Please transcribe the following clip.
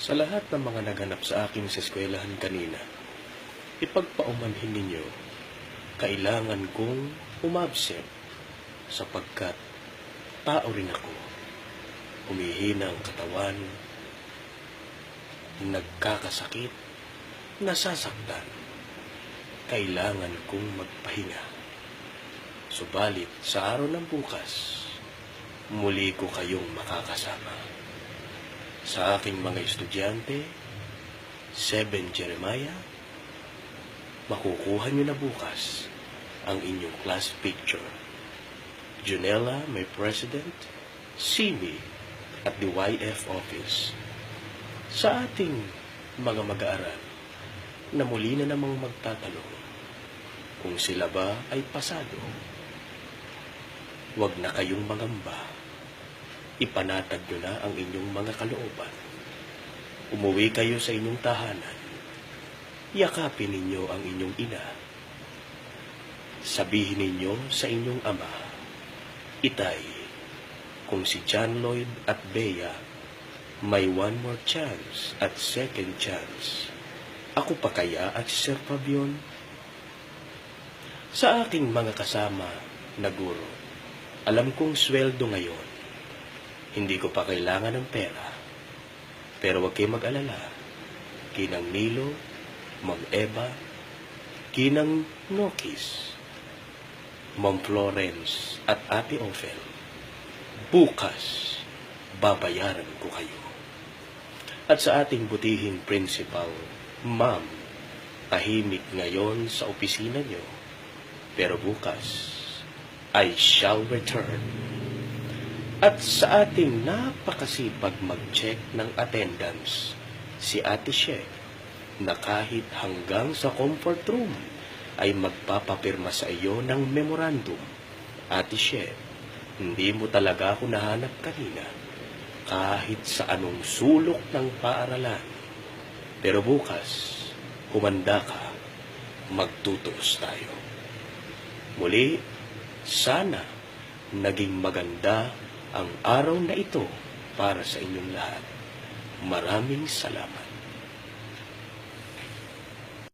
Sa lahat ng mga naganap sa akin sa eskwelahan kanina, ipagpaumanhin ninyo, kailangan kong umabsent sapagkat tao rin ako. Humihina ang katawan, nagkakasakit, nasasaktan. Kailangan kong magpahinga. Subalit sa araw ng bukas, muli ko kayong makakasama. Sa aking mga estudyante, 7 Jeremiah, makukuha nyo na bukas ang inyong class picture. Junella, my president, see me at the YF office. Sa ating mga mag-aaral, na muli na namang magtatanong kung sila ba ay pasado. Huwag na kayong mangamba. Ipanatag nyo na ang inyong mga kalooban. Umuwi kayo sa inyong tahanan. Yakapin ninyo ang inyong ina. Sabihin ninyo sa inyong ama, Itay, kung si John Lloyd at Bea may one more chance at second chance, ako pa kaya at si Sir Fabion? Sa aking mga kasama na guro, alam kong sweldo ngayon. Hindi ko pa kailangan ng pera. Pero huwag kayong mag-alala. Kinang Nilo, Ma'am Eva, Kinang Nokis, Ma'am Florence at Ate Ophel, bukas, babayaran ko kayo. At sa ating butihing principal, Ma'am, tahimik ngayon sa opisina nyo. Pero bukas, I shall return. At sa ating napakasipag mag-check ng attendance, si Ate She, na kahit hanggang sa comfort room ay magpapapirma sa iyo ng memorandum. Ate She, hindi mo talaga ako nahanap kanina, kahit sa anong sulok ng paaralan. Pero bukas, kumanda ka, magtutuos tayo. Muli, sana naging maganda ang araw na ito para sa inyong lahat. Maraming salamat.